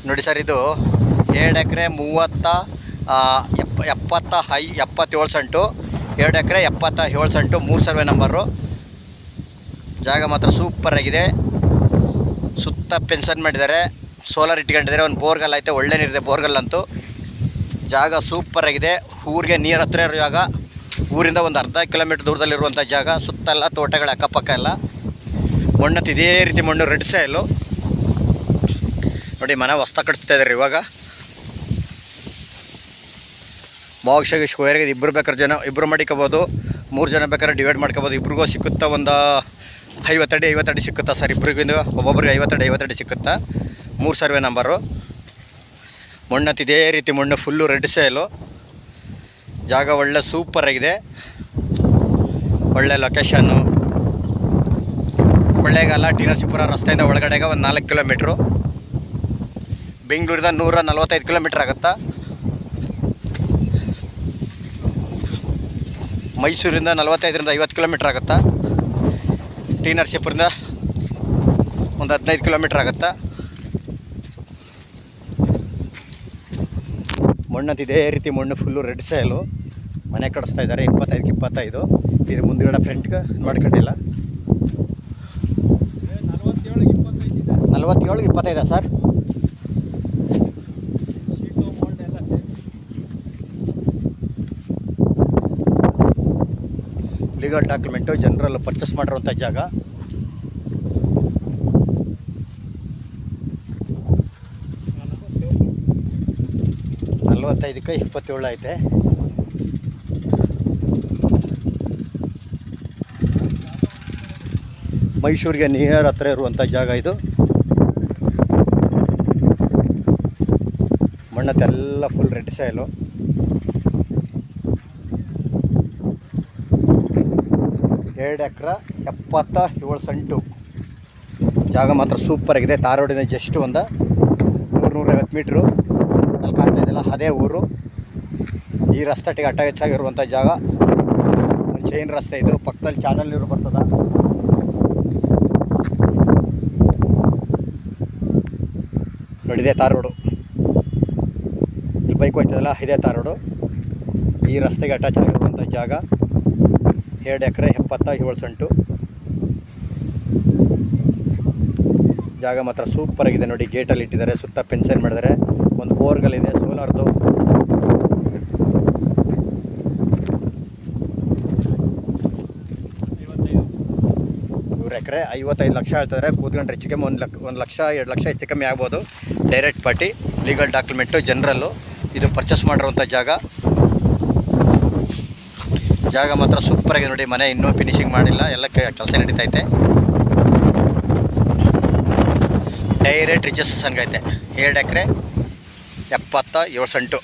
ನೋಡಿ ಸರ್, ಇದು 2 ಎಕರೆ 77 ಸೆಂಟು, 2 ಎಕರೆ 77 scent, 3 survey number. ಜಾಗ ಮಾತ್ರ ಸೂಪರ್ ಆಗಿದೆ. ಸುತ್ತ ಪೆನ್ಷನ್ ಮಾಡಿದ್ದಾರೆ, ಸೋಲಾರ್ ಇಟ್ಕೊಂಡಿದ್ದಾರೆ, ಒಂದು ಬೋರ್ಗಲ್ ಐತೆ, ಒಳ್ಳೆ ನೀರಿದೆ ಬೋರ್ಗಲ್ ಅಂತೂ. ಜಾಗ ಸೂಪರ್ ಆಗಿದೆ. ಊರಿಗೆ ನೀರು ಹತ್ರ ಇರೋ ಜಾಗ, ಊರಿಂದ ಒಂದು ಅರ್ಧ ಕಿಲೋಮೀಟ್ರ್ ದೂರದಲ್ಲಿರುವಂಥ ಜಾಗ. ಸುತ್ತೆಲ್ಲ ತೋಟಗಳ ಅಕ್ಕಪಕ್ಕ ಎಲ್ಲ ಮಣ್ಣು, ಇದೇ ರೀತಿ ಮಣ್ಣು, ರೆಡ್ ಸಾಯಿಲು. ನೋಡಿ, ಮನೆ ಹೊಸ್ತಾ ಕಟ್ಸ್ತಾ ಇದ್ದಾರೆ ಇವಾಗ. ಭಾಗಶಃ ಸ್ಕ್ವೇರ್ಗೆ ಇಬ್ಬರು ಬೇಕಾದ್ರೆ ಇಬ್ಬರು ಮಾಡಿಕೋಬೋದು, 3 ಜನ ಬೇಕಾದ್ರೆ ಡಿವೈಡ್ ಮಾಡ್ಕೋಬೋದು. ಇಬ್ರಿಗೂ ಸಿಕ್ಕುತ್ತಾ ಒಂದು 50 ಅಡಿ ಸಿಕ್ಕುತ್ತಾ ಸರ್, ಇಬ್ಬರಿಗಿಂದು ಒಬ್ಬೊಬ್ರಿಗೆ 50 ಅಡಿ ಸಿಕ್ಕುತ್ತಾ. 3 ಸರ್ವೆ ನಂಬರು. ಮಣ್ಣು ಇದೇ ರೀತಿ ಮಣ್ಣು, ಫುಲ್ಲು ರೆಡ್ ಸಾಯಿಲು. ಜಾಗ ಒಳ್ಳೆ ಸೂಪರ್ ಆಗಿದೆ, ಒಳ್ಳೆ ಲೊಕೇಶನ್ನು. ಕೊಳ್ಳೇಗಾಲ ಟಿ ನರಸೀಪುರ ರಸ್ತೆಯಿಂದ ಒಳಗಡೆಗೆ ಒಂದು 4 ಕಿಲೋಮೀಟ್ರು. ಬೆಂಗಳೂರಿಂದ 145 ಕಿಲೋಮೀಟ್ರ್ ಆಗುತ್ತಾ. ಮೈಸೂರಿಂದ 45ರಿಂದ 50 ಕಿಲೋಮೀಟ್ರ್ ಆಗುತ್ತಾ. ಟಿ ನರಸೀಪುರದಿಂದ ಒಂದು 15 ಕಿಲೋಮೀಟ್ರ್ ಆಗುತ್ತಾ. ಮಣ್ಣು ಇದೇ ರೀತಿ ಮಣ್ಣು, ಫುಲ್ಲು ರೆಡ್ ಸಾಯಿಲು. ಮನೆ ಕಡಿಸ್ತಾ ಇದ್ದಾರೆ 25ಕ್ಕೆ 25. ಇದು ಮುಂದುಗಡೆ ಫ್ರಂಟ್ಗೆ ಮಾಡ್ಕೊಂಡಿಲ್ಲ. 47ಗೆ 25 sir. Legal document, general purchase ಮಾಡಿರುವಂಥ ಜಾಗ. ಕ್ಕೆ 27 ಐತೆ. ಮೈಸೂರಿಗೆ ನಿಯರ್ ಹತ್ರ ಇರುವಂಥ ಜಾಗ ಇದು. ಮಣ್ಣತ್ತೆಲ್ಲ ಫುಲ್ ರೆಡ್ ಸಾಯಿಲು. ಎರಡು ಎಕರೆ 77 ಸೆಂಟು. ಜಾಗ ಮಾತ್ರ ಸೂಪರ್ ಆಗಿದೆ. ತಾರ್ ರೋಡಿನ ಜಸ್ಟ್ ಒಂದು 100-150 ಮೀಟ್ರು ಅಲ್ಲಿ ಕಾಣ್ತಾ ಇದೆಯಲ್ಲ, ಅದೇ ಊರು. ಈ ರಸ್ತೆಗೆ ಅಟ್ಟ ಹೆಚ್ಚಾಗಿರುವಂಥ ಜಾಗ. ಒಂದು ಚೈನ್ ರಸ್ತೆ ಇದು. ಪಕ್ಕದಲ್ಲಿ ಚಾನಲ್ ನೀರು ಬರ್ತದ. ನೋಡಿದೆ ತಾರ್ ರೋಡು, ಇಲ್ಲಿ ಬೈಕ್ ಹೋಯ್ತದಲ್ಲ, ಇದೇ ತಾರ್ ರೋಡು. ಈ ರಸ್ತೆಗೆ ಅಟ್ಯಾಚ್ ಆಗಿರುವಂಥ ಜಾಗ. 2 ಎಕರೆ 77 ಸೆಂಟು. ಜಾಗ ಮಾತ್ರ ಸೂಪರ್ ಆಗಿದೆ. ನೋಡಿ, ಗೇಟಲ್ಲಿ ಇಟ್ಟಿದ್ದಾರೆ, ಸುತ್ತ ಪೆನ್ಷನ್ ಮಾಡಿದ್ದಾರೆ, ಒಂದು ಬೋರ್ಗಲ್ಲಿದೆ ಸೋಲಾರ್ದು. 100 ಎಕರೆ 55 ಲಕ್ಷ ಹೇಳ್ತಾರೆ. ಕೂತ್ಕೊಂಡ್ರೆ ಹೆಚ್ಚು ಕಮ್ಮಿ 1 ಲಕ್ಷ 2 ಲಕ್ಷ ಹೆಚ್ಚು ಕಮ್ಮಿ ಆಗ್ಬೋದು. ಡೈರೆಕ್ಟ್ ಪಾರ್ಟಿ, ಲೀಗಲ್ ಡಾಕ್ಯುಮೆಂಟು, ಜನರಲ್ಲು. ಇದು ಪರ್ಚೇಸ್ ಮಾಡಿರುವಂಥ ಜಾಗ. ಜಾಗ ಮಾತ್ರ ಸೂಪರ್ ಆಗಿದೆ. ನೋಡಿ, ಮನೆ ಇನ್ನೂ ಫಿನಿಶಿಂಗ್ ಮಾಡಿಲ್ಲ, ಎಲ್ಲ ಕೆಲಸ ನಡೀತೈತೆ. ಡೈರೆಕ್ಟ್ ರಿಜಿಸ್ಟ್ರೇಷನ್ಗೆ ಐತೆ. 2 ಎಕರೆ 77 ಸೆಂಟು.